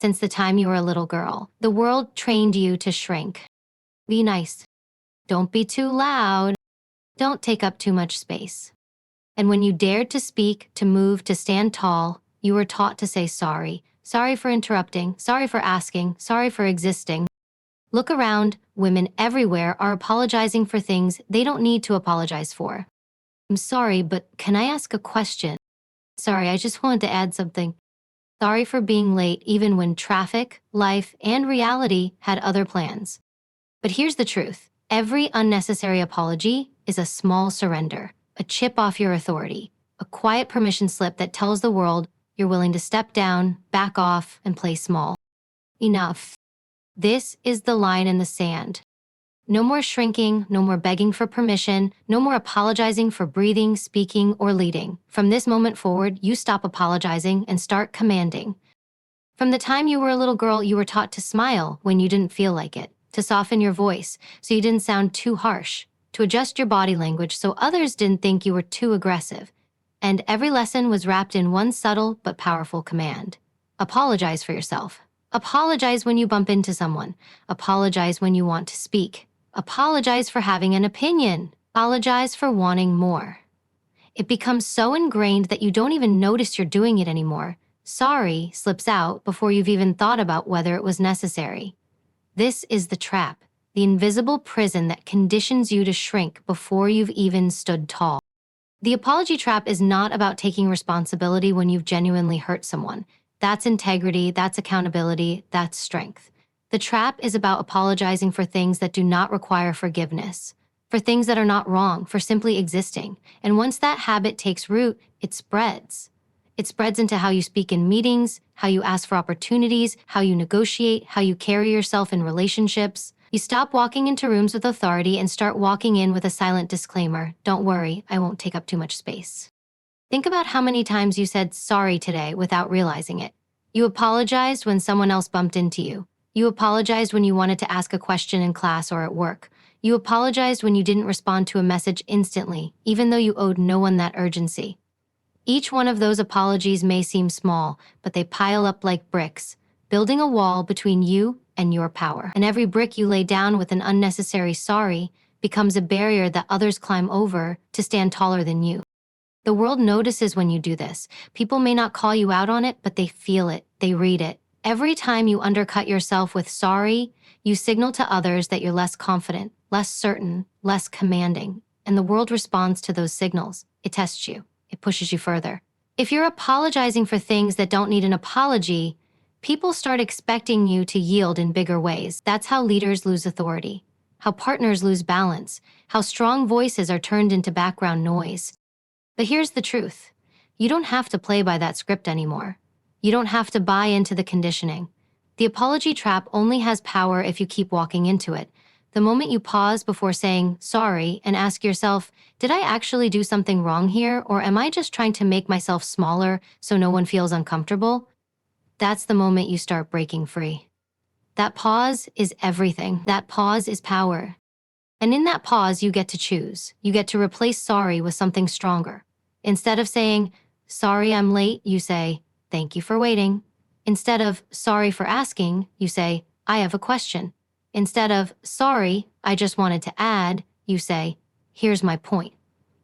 Since the time you were a little girl, the world trained you to shrink. Be nice. Don't be too loud. Don't take up too much space. And when you dared to speak, to move, to stand tall, you were taught to say sorry. Sorry for interrupting, sorry for asking, sorry for existing. Look around, women everywhere are apologizing for things they don't need to apologize for. I'm sorry, but can I ask a question? Sorry, I just wanted to add something. Sorry for being late even when traffic, life, and reality had other plans. But here's the truth. Every unnecessary apology is a small surrender, a chip off your authority, a quiet permission slip that tells the world you're willing to step down, back off, and play small. Enough. This is the line in the sand. No more shrinking, no more begging for permission, no more apologizing for breathing, speaking, or leading. From this moment forward, you stop apologizing and start commanding. From the time you were a little girl, you were taught to smile when you didn't feel like it, to soften your voice so you didn't sound too harsh, to adjust your body language so others didn't think you were too aggressive. And every lesson was wrapped in one subtle but powerful command. Apologize for yourself. Apologize when you bump into someone. Apologize when you want to speak. Apologize for having an opinion. Apologize for wanting more. It becomes so ingrained that you don't even notice you're doing it anymore. Sorry slips out before you've even thought about whether it was necessary. This is the trap, the invisible prison that conditions you to shrink before you've even stood tall. The apology trap is not about taking responsibility when you've genuinely hurt someone. That's integrity, that's accountability, that's strength. The trap is about apologizing for things that do not require forgiveness, for things that are not wrong, for simply existing. And once that habit takes root, it spreads. It spreads into how you speak in meetings, how you ask for opportunities, how you negotiate, how you carry yourself in relationships. You stop walking into rooms with authority and start walking in with a silent disclaimer. Don't worry, I won't take up too much space. Think about how many times you said sorry today without realizing it. You apologized when someone else bumped into you. You apologized when you wanted to ask a question in class or at work. You apologized when you didn't respond to a message instantly, even though you owed no one that urgency. Each one of those apologies may seem small, but they pile up like bricks, building a wall between you and your power. And every brick you lay down with an unnecessary sorry becomes a barrier that others climb over to stand taller than you. The world notices when you do this. People may not call you out on it, but they feel it, they read it. Every time you undercut yourself with sorry, you signal to others that you're less confident, less certain, less commanding. And the world responds to those signals. It tests you. It pushes you further. If you're apologizing for things that don't need an apology, people start expecting you to yield in bigger ways. That's how leaders lose authority, how partners lose balance, how strong voices are turned into background noise. But here's the truth. You don't have to play by that script anymore. You don't have to buy into the conditioning. The apology trap only has power if you keep walking into it. The moment you pause before saying sorry and ask yourself, did I actually do something wrong here, or am I just trying to make myself smaller so no one feels uncomfortable? That's the moment you start breaking free. That pause is everything. That pause is power. And in that pause, you get to choose. You get to replace sorry with something stronger. Instead of saying, sorry I'm late, you say, thank you for waiting. Instead of sorry for asking, you say, I have a question. Instead of sorry, I just wanted to add, you say, here's my point.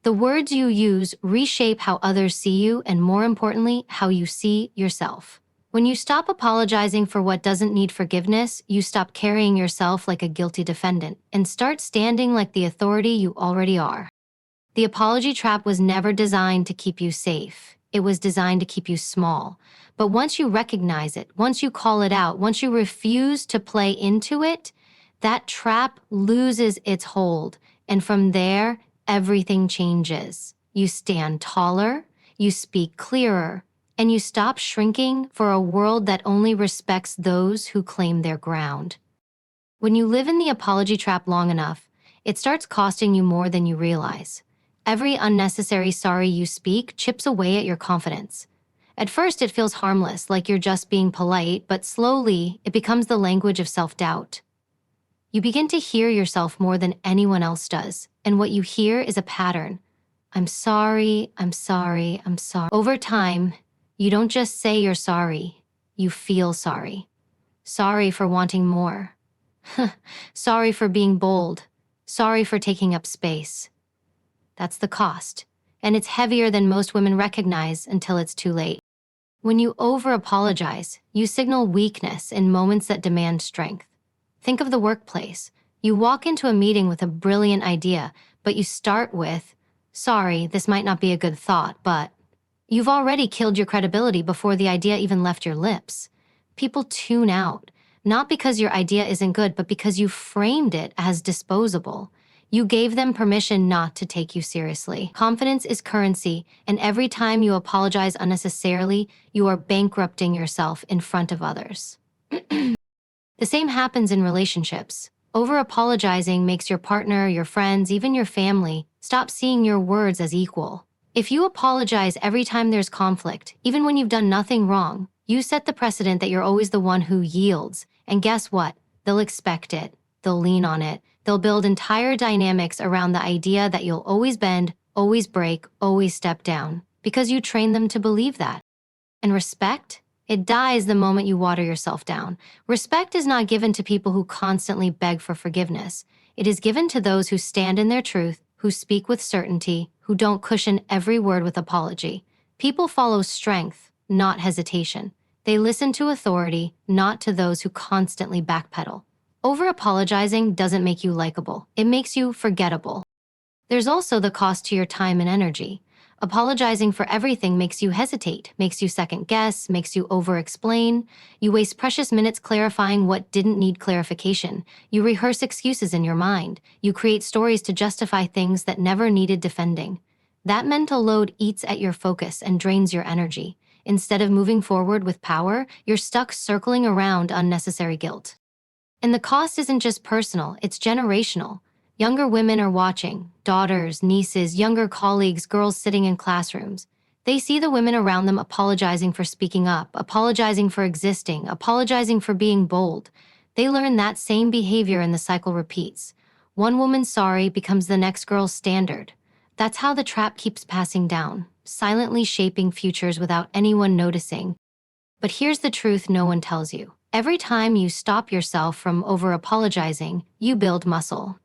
The words you use reshape how others see you and, more importantly, how you see yourself. When you stop apologizing for what doesn't need forgiveness, you stop carrying yourself like a guilty defendant and start standing like the authority you already are. The apology trap was never designed to keep you safe. It was designed to keep you small. But once you recognize it, once you call it out, once you refuse to play into it, that trap loses its hold. And from there, everything changes. You stand taller, you speak clearer, and you stop shrinking for a world that only respects those who claim their ground. When you live in the apology trap long enough, it starts costing you more than you realize. Every unnecessary sorry you speak chips away at your confidence. At first, it feels harmless, like you're just being polite, but slowly, it becomes the language of self-doubt. You begin to hear yourself more than anyone else does, and what you hear is a pattern. I'm sorry, I'm sorry, I'm sorry. Over time, you don't just say you're sorry. you feel sorry. Sorry for wanting more. Sorry for being bold. Sorry for taking up space. That's the cost. And it's heavier than most women recognize until it's too late. When you over-apologize, you signal weakness in moments that demand strength. Think of the workplace. You walk into a meeting with a brilliant idea, but you start with, "Sorry, this might not be a good thought, but..." You've already killed your credibility before the idea even left your lips. People tune out, not because your idea isn't good, but because you framed it as disposable. You gave them permission not to take you seriously. Confidence is currency, and every time you apologize unnecessarily, you are bankrupting yourself in front of others. The same happens in relationships. Over-apologizing makes your partner, your friends, even your family stop seeing your words as equal. If you apologize every time there's conflict, even when you've done nothing wrong, you set the precedent that you're always the one who yields. And guess what? They'll expect it. They'll lean on it. They'll build entire dynamics around the idea that you'll always bend, always break, always step down, because you train them to believe that. And respect? It dies the moment you water yourself down. Respect is not given to people who constantly beg for forgiveness. It is given to those who stand in their truth, who speak with certainty, who don't cushion every word with apology. People follow strength, not hesitation. They listen to authority, not to those who constantly backpedal. Over-apologizing doesn't make you likable. It makes you forgettable. There's also the cost to your time and energy. Apologizing for everything makes you hesitate, makes you second-guess, makes you over-explain. You waste precious minutes clarifying what didn't need clarification. You rehearse excuses in your mind. You create stories to justify things that never needed defending. That mental load eats at your focus and drains your energy. Instead of moving forward with power, you're stuck circling around unnecessary guilt. And the cost isn't just personal, it's generational. Younger women are watching, daughters, nieces, younger colleagues, girls sitting in classrooms. They see the women around them apologizing for speaking up, apologizing for existing, apologizing for being bold. They learn that same behavior and the cycle repeats. One woman's sorry becomes the next girl's standard. That's how the trap keeps passing down, silently shaping futures without anyone noticing. But here's the truth no one tells you. Every time you stop yourself from over-apologizing, you build muscle.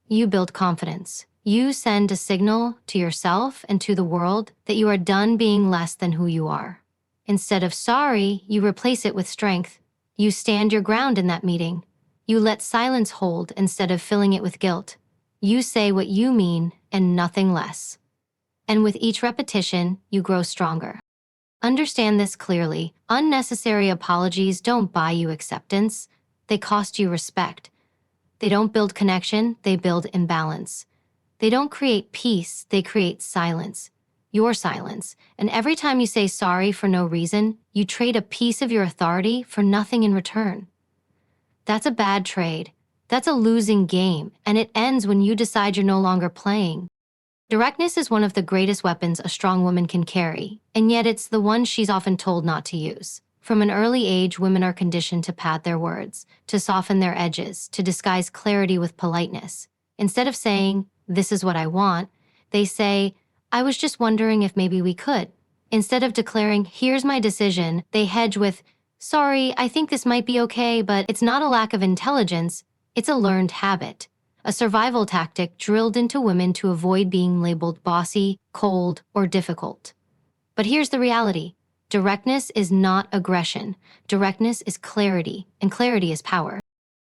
You build confidence. You send a signal to yourself and to the world that you are done being less than who you are. Instead of sorry, you replace it with strength. You stand your ground in that meeting. You let silence hold instead of filling it with guilt. You say what you mean and nothing less. And with each repetition, you grow stronger. Understand this clearly. Unnecessary apologies don't buy you acceptance. They cost you respect. They don't build connection, they build imbalance. They don't create peace, they create silence. Your silence. And every time you say sorry for no reason, you trade a piece of your authority for nothing in return. That's a bad trade. That's a losing game, and it ends when you decide you're no longer playing. Directness is one of the greatest weapons a strong woman can carry, and yet it's the one she's often told not to use. From an early age, women are conditioned to pad their words, to soften their edges, to disguise clarity with politeness. Instead of saying, "This is what I want," they say, "I was just wondering if maybe we could." Instead of declaring, "Here's my decision," they hedge with, "Sorry, I think this might be okay," but it's not a lack of intelligence, it's a learned habit. A survival tactic drilled into women to avoid being labeled bossy, cold, or difficult. But here's the reality. Directness is not aggression. Directness is clarity, and clarity is power.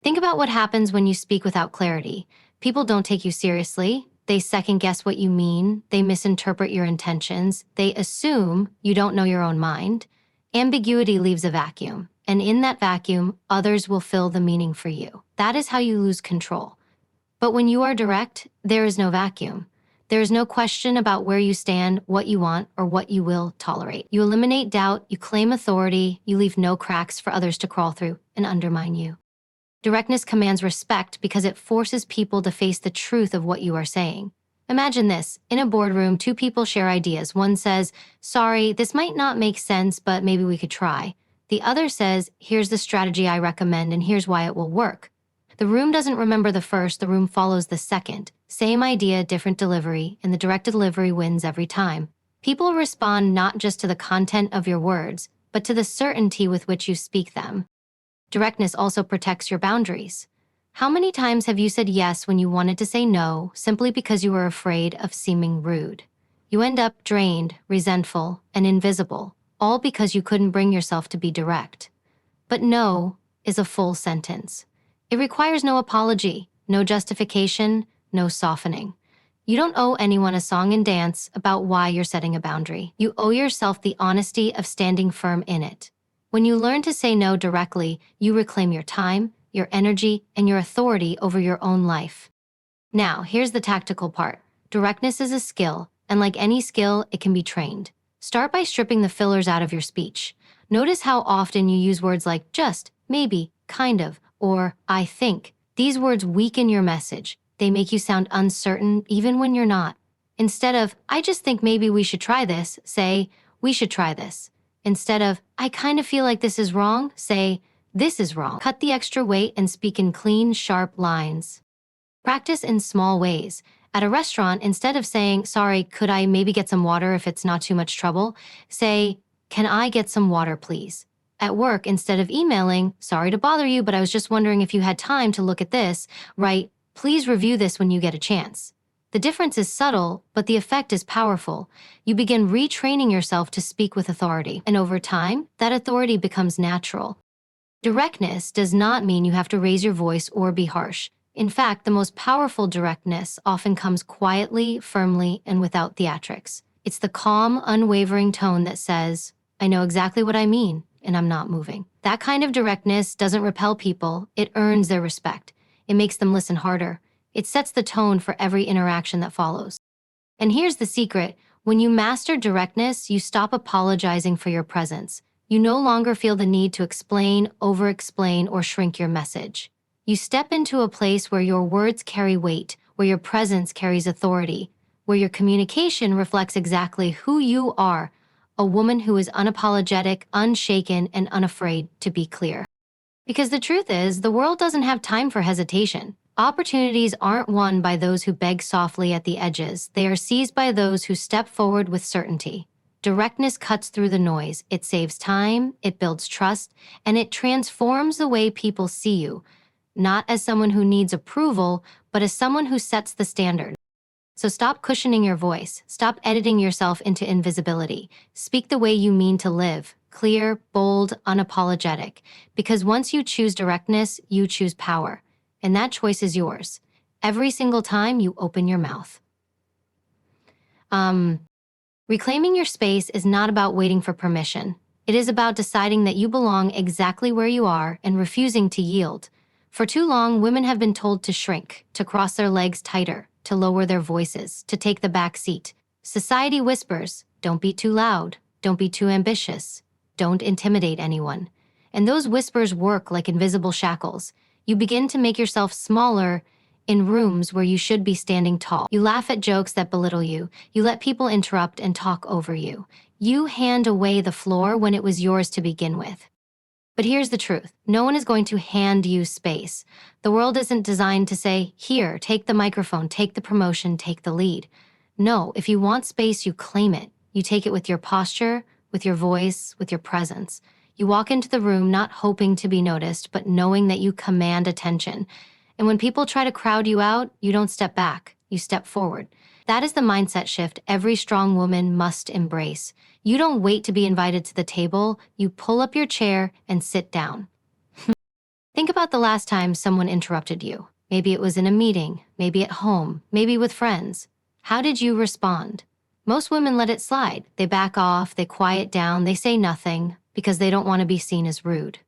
Think about what happens when you speak without clarity. People don't take you seriously. They second-guess what you mean. They misinterpret your intentions. They assume you don't know your own mind. Ambiguity leaves a vacuum, and in that vacuum, others will fill the meaning for you. That is how you lose control. But when you are direct, there is no vacuum. There is no question about where you stand, what you want, or what you will tolerate. You eliminate doubt, you claim authority, you leave no cracks for others to crawl through and undermine you. Directness commands respect because it forces people to face the truth of what you are saying. Imagine this. In a boardroom, two people share ideas. One says, "Sorry, this might not make sense, but maybe we could try." The other says, "Here's the strategy I recommend, and here's why it will work." The room doesn't remember the first, the room follows the second. Same idea, different delivery, and the direct delivery wins every time. People respond not just to the content of your words, but to the certainty with which you speak them. Directness also protects your boundaries. How many times have you said yes when you wanted to say no simply because you were afraid of seeming rude? You end up drained, resentful, and invisible, all because you couldn't bring yourself to be direct. But no is a full sentence. It requires no apology, no justification, no softening. You don't owe anyone a song and dance about why you're setting a boundary. You owe yourself the honesty of standing firm in it. When you learn to say no directly, you reclaim your time, your energy, and your authority over your own life. Now, here's the tactical part. Directness is a skill, and like any skill, it can be trained. Start by stripping the fillers out of your speech. Notice how often you use words like just, maybe, kind of, or I think. These words weaken your message. They make you sound uncertain even when you're not. Instead of, I just think maybe we should try this, say, we should try this. Instead of, I kind of feel like this is wrong, say, this is wrong. Cut the extra weight and speak in clean, sharp lines. Practice in small ways. At a restaurant, instead of saying, sorry, could I maybe get some water if it's not too much trouble, say, can I get some water, please? At work, instead of emailing, sorry to bother you, but I was just wondering if you had time to look at this, write, please review this when you get a chance. The difference is subtle, but the effect is powerful. You begin retraining yourself to speak with authority, and over time, that authority becomes natural. Directness does not mean you have to raise your voice or be harsh. In fact, the most powerful directness often comes quietly, firmly, and without theatrics. It's the calm, unwavering tone that says, I know exactly what I mean, and I'm not moving. That kind of directness doesn't repel people, it earns their respect. It makes them listen harder. It sets the tone for every interaction that follows. And here's the secret. When you master directness, you stop apologizing for your presence. You no longer feel the need to explain, over-explain, or shrink your message. You step into a place where your words carry weight, where your presence carries authority, where your communication reflects exactly who you are, a woman who is unapologetic, unshaken, and unafraid to be clear. Because the truth is, the world doesn't have time for hesitation. Opportunities aren't won by those who beg softly at the edges. They are seized by those who step forward with certainty. Directness cuts through the noise. It saves time, it builds trust, and it transforms the way people see you, not as someone who needs approval, but as someone who sets the standard. So stop cushioning your voice. Stop editing yourself into invisibility. Speak the way you mean to live. Clear, bold, unapologetic. Because once you choose directness, you choose power. And that choice is yours. Every single time you open your mouth. Reclaiming your space is not about waiting for permission. It is about deciding that you belong exactly where you are and refusing to yield. For too long, women have been told to shrink, to cross their legs tighter, to lower their voices, to take the back seat. Society whispers, don't be too loud, don't be too ambitious, don't intimidate anyone. And those whispers work like invisible shackles. You begin to make yourself smaller in rooms where you should be standing tall. You laugh at jokes that belittle you. You let people interrupt and talk over you. You hand away the floor when it was yours to begin with. But here's the truth. No one is going to hand you space. The world isn't designed to say, here, take the microphone, take the promotion, take the lead. No, if you want space, you claim it. You take it with your posture, with your voice, with your presence. You walk into the room not hoping to be noticed, but knowing that you command attention. And when people try to crowd you out, you don't step back, you step forward. That is the mindset shift every strong woman must embrace. You don't wait to be invited to the table, you pull up your chair and sit down. Think about the last time someone interrupted you. Maybe it was in a meeting, maybe at home, maybe with friends. How did you respond? Most women let it slide. They back off, they quiet down, they say nothing because they don't want to be seen as rude.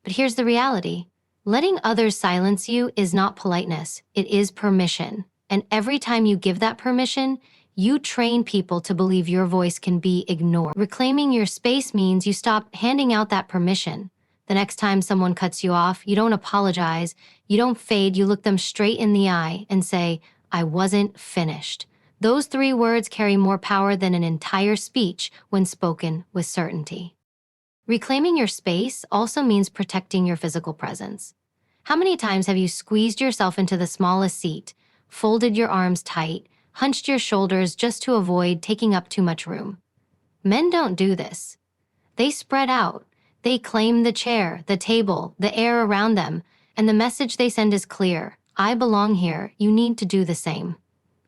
But here's the reality. Letting others silence you is not politeness, it is permission. And every time you give that permission, you train people to believe your voice can be ignored. Reclaiming your space means you stop handing out that permission. The next time someone cuts you off, you don't apologize, you don't fade, you look them straight in the eye and say, I wasn't finished. Those 3 words carry more power than an entire speech when spoken with certainty. Reclaiming your space also means protecting your physical presence. How many times have you squeezed yourself into the smallest seat, folded your arms tight, hunched your shoulders just to avoid taking up too much room? Men don't do this. They spread out. They claim the chair, the table, the air around them, and the message they send is clear. I belong here. You need to do the same.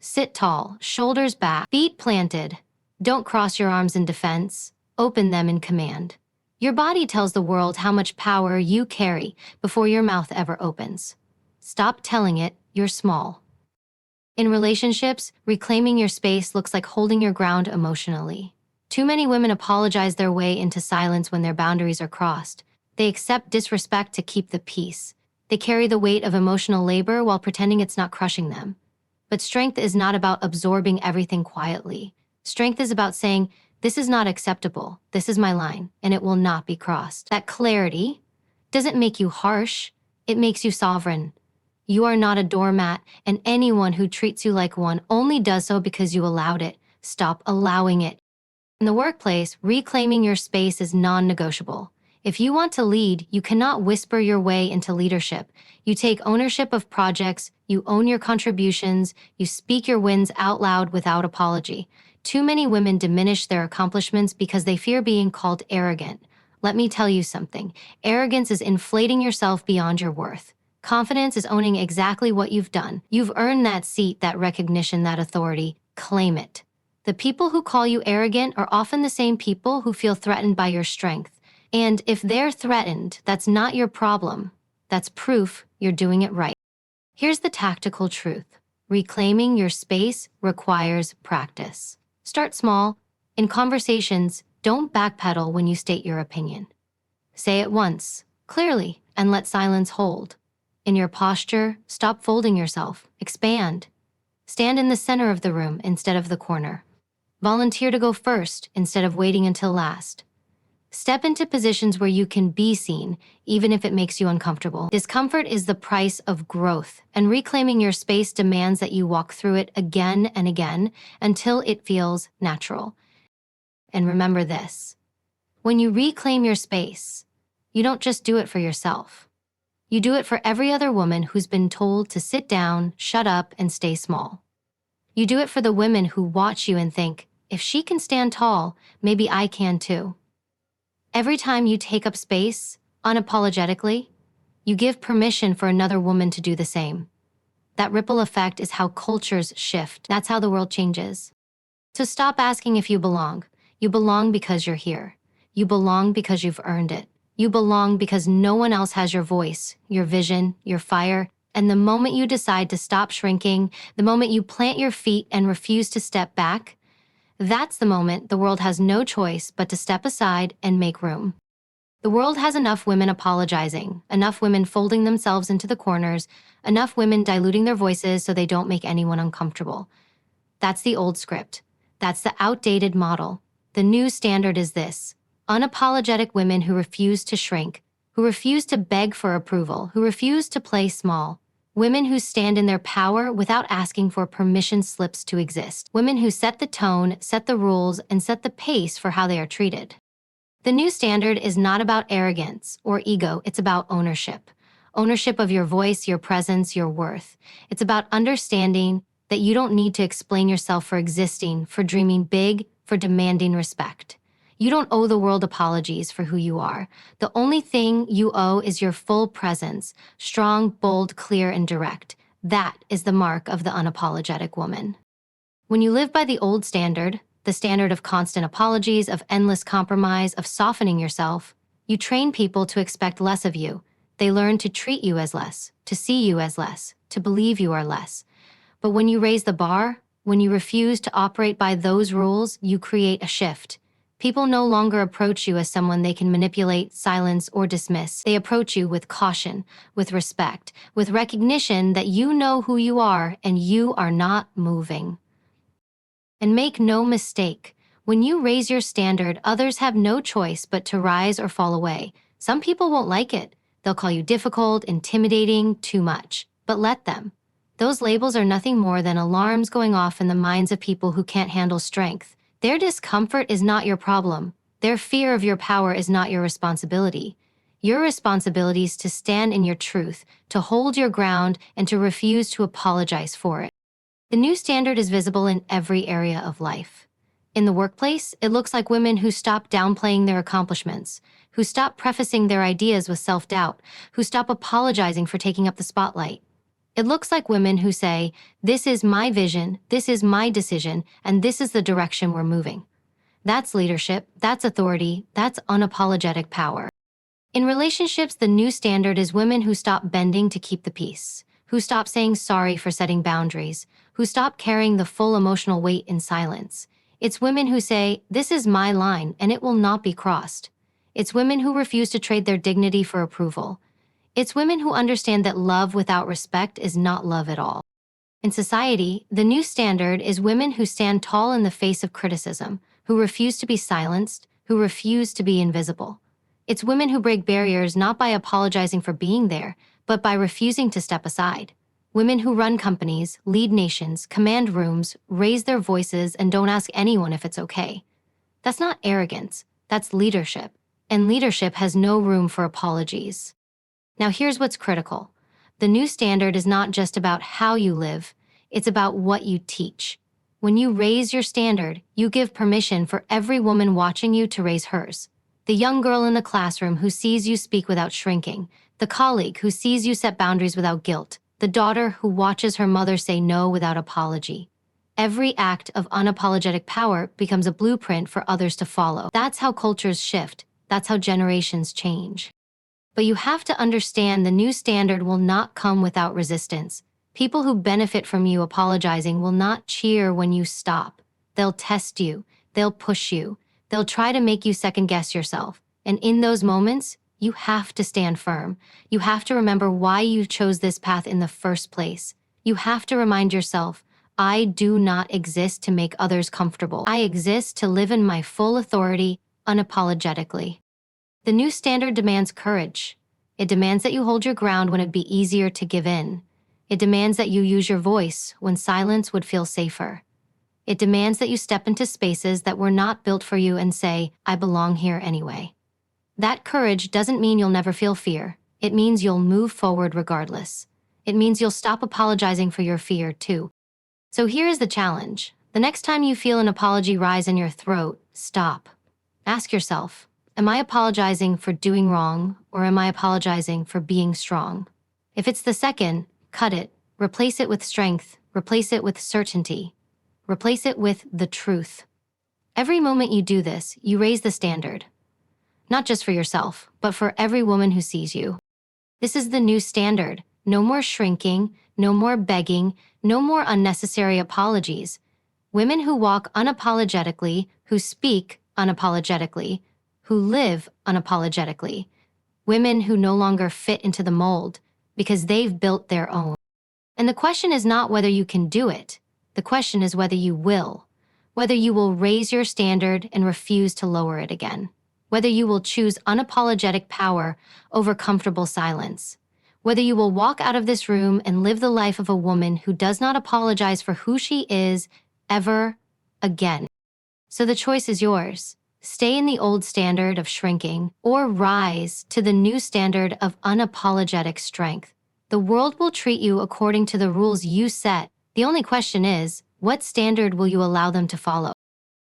Sit tall, shoulders back, feet planted. Don't cross your arms in defense. Open them in command. Your body tells the world how much power you carry before your mouth ever opens. Stop telling it you're small. In relationships, reclaiming your space looks like holding your ground emotionally. Too many women apologize their way into silence when their boundaries are crossed. They accept disrespect to keep the peace. They carry the weight of emotional labor while pretending it's not crushing them. But strength is not about absorbing everything quietly. Strength is about saying, this is not acceptable, this is my line, and it will not be crossed. That clarity doesn't make you harsh, it makes you sovereign. You are not a doormat, and anyone who treats you like one only does so because you allowed it. Stop allowing it. In the workplace, reclaiming your space is non-negotiable. If you want to lead, you cannot whisper your way into leadership. You take ownership of projects, you own your contributions, you speak your wins out loud without apology. Too many women diminish their accomplishments because they fear being called arrogant. Let me tell you something. Arrogance is inflating yourself beyond your worth. Confidence is owning exactly what you've done. You've earned that seat, that recognition, that authority. Claim it. The people who call you arrogant are often the same people who feel threatened by your strength. And if they're threatened, that's not your problem. That's proof you're doing it right. Here's the tactical truth. Reclaiming your space requires practice. Start small. In conversations, don't backpedal when you state your opinion. Say it once, clearly, and let silence hold. In your posture, stop folding yourself. Expand. Stand in the center of the room instead of the corner. Volunteer to go first instead of waiting until last. Step into positions where you can be seen, even if it makes you uncomfortable. Discomfort is the price of growth, and reclaiming your space demands that you walk through it again and again until it feels natural. And remember this: when you reclaim your space, you don't just do it for yourself. You do it for every other woman who's been told to sit down, shut up, and stay small. You do it for the women who watch you and think, if she can stand tall, maybe I can too. Every time you take up space, unapologetically, you give permission for another woman to do the same. That ripple effect is how cultures shift. That's how the world changes. So stop asking if you belong. You belong because you're here. You belong because you've earned it. You belong because no one else has your voice, your vision, your fire. And the moment you decide to stop shrinking, the moment you plant your feet and refuse to step back, that's the moment the world has no choice but to step aside and make room. The world has enough women apologizing, enough women folding themselves into the corners, enough women diluting their voices so they don't make anyone uncomfortable. That's the old script. That's the outdated model. The new standard is this: unapologetic women who refuse to shrink, who refuse to beg for approval, who refuse to play small. Women who stand in their power without asking for permission slips to exist. Women who set the tone, set the rules, and set the pace for how they are treated. The new standard is not about arrogance or ego, it's about ownership. Ownership of your voice, your presence, your worth. It's about understanding that you don't need to explain yourself for existing, for dreaming big, for demanding respect. You don't owe the world apologies for who you are. The only thing you owe is your full presence, strong, bold, clear, and direct. That is the mark of the unapologetic woman. When you live by the old standard, the standard of constant apologies, of endless compromise, of softening yourself, you train people to expect less of you. They learn to treat you as less, to see you as less, to believe you are less. But when you raise the bar, when you refuse to operate by those rules, you create a shift. People no longer approach you as someone they can manipulate, silence, or dismiss. They approach you with caution, with respect, with recognition that you know who you are and you are not moving. And make no mistake, when you raise your standard, others have no choice but to rise or fall away. Some people won't like it. They'll call you difficult, intimidating, too much. But let them. Those labels are nothing more than alarms going off in the minds of people who can't handle strength. Their discomfort is not your problem. Their fear of your power is not your responsibility. Your responsibility is to stand in your truth, to hold your ground, and to refuse to apologize for it. The new standard is visible in every area of life. In the workplace, it looks like women who stop downplaying their accomplishments, who stop prefacing their ideas with self-doubt, who stop apologizing for taking up the spotlight. It looks like women who say, "This is my vision, this is my decision, and this is the direction we're moving." That's leadership, that's authority, that's unapologetic power. In relationships, the new standard is women who stop bending to keep the peace, who stop saying sorry for setting boundaries, who stop carrying the full emotional weight in silence. It's women who say, "This is my line and it will not be crossed." It's women who refuse to trade their dignity for approval. It's women who understand that love without respect is not love at all. In society, the new standard is women who stand tall in the face of criticism, who refuse to be silenced, who refuse to be invisible. It's women who break barriers not by apologizing for being there, but by refusing to step aside. Women who run companies, lead nations, command rooms, raise their voices, and don't ask anyone if it's okay. That's not arrogance, that's leadership. And leadership has no room for apologies. Now here's what's critical. The new standard is not just about how you live, it's about what you teach. When you raise your standard, you give permission for every woman watching you to raise hers. The young girl in the classroom who sees you speak without shrinking, the colleague who sees you set boundaries without guilt, the daughter who watches her mother say no without apology. Every act of unapologetic power becomes a blueprint for others to follow. That's how cultures shift. That's how generations change. But you have to understand the new standard will not come without resistance. People who benefit from you apologizing will not cheer when you stop. They'll test you. They'll push you. They'll try to make you second-guess yourself. And in those moments, you have to stand firm. You have to remember why you chose this path in the first place. You have to remind yourself, I do not exist to make others comfortable. I exist to live in my full authority, unapologetically. The new standard demands courage. It demands that you hold your ground when it'd be easier to give in. It demands that you use your voice when silence would feel safer. It demands that you step into spaces that were not built for you and say, I belong here anyway. That courage doesn't mean you'll never feel fear. It means you'll move forward regardless. It means you'll stop apologizing for your fear, too. So here is the challenge. The next time you feel an apology rise in your throat, stop. Ask yourself, am I apologizing for doing wrong, or am I apologizing for being strong? If it's the second, cut it. Replace it with strength. Replace it with certainty. Replace it with the truth. Every moment you do this, you raise the standard. Not just for yourself, but for every woman who sees you. This is the new standard. No more shrinking, no more begging, no more unnecessary apologies. Women who walk unapologetically, who speak unapologetically, who live unapologetically. Women who no longer fit into the mold because they've built their own. And the question is not whether you can do it. The question is whether you will. Whether you will raise your standard and refuse to lower it again. Whether you will choose unapologetic power over comfortable silence. Whether you will walk out of this room and live the life of a woman who does not apologize for who she is ever again. So the choice is yours. Stay in the old standard of shrinking or rise to the new standard of unapologetic strength. The world will treat you according to the rules you set. The only question is, what standard will you allow them to follow?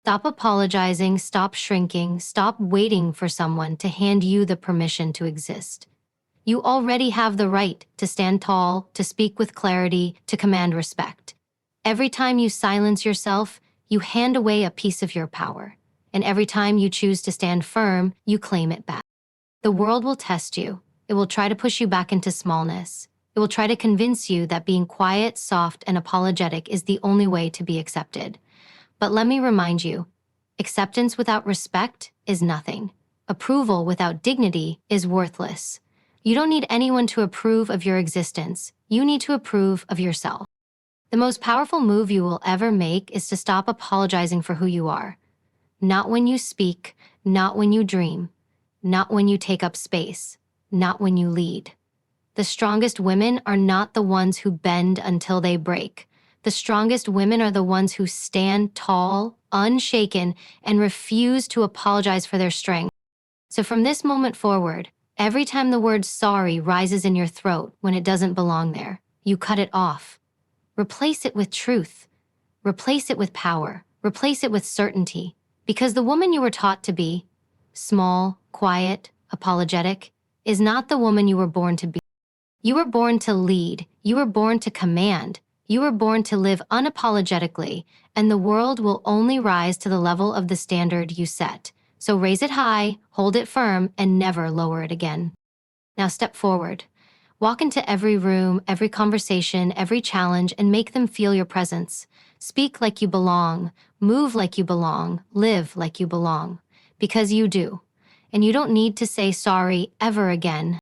Stop apologizing, stop shrinking, stop waiting for someone to hand you the permission to exist. You already have the right to stand tall, to speak with clarity, to command respect. Every time you silence yourself, you hand away a piece of your power. And every time you choose to stand firm, you claim it back. The world will test you. It will try to push you back into smallness. It will try to convince you that being quiet, soft, and apologetic is the only way to be accepted. But let me remind you, acceptance without respect is nothing. Approval without dignity is worthless. You don't need anyone to approve of your existence. You need to approve of yourself. The most powerful move you will ever make is to stop apologizing for who you are. Not when you speak, not when you dream, not when you take up space, not when you lead. The strongest women are not the ones who bend until they break. The strongest women are the ones who stand tall, unshaken, and refuse to apologize for their strength. So from this moment forward, every time the word sorry rises in your throat when it doesn't belong there, you cut it off. Replace it with truth. Replace it with power. Replace it with certainty, because the woman you were taught to be, small, quiet, apologetic, is not the woman you were born to be. You were born to lead, you were born to command, you were born to live unapologetically, and the world will only rise to the level of the standard you set. So raise it high, hold it firm, and never lower it again. Now step forward. Walk into every room, every conversation, every challenge, and make them feel your presence. Speak like you belong, move like you belong, live like you belong. Because you do. And you don't need to say sorry ever again.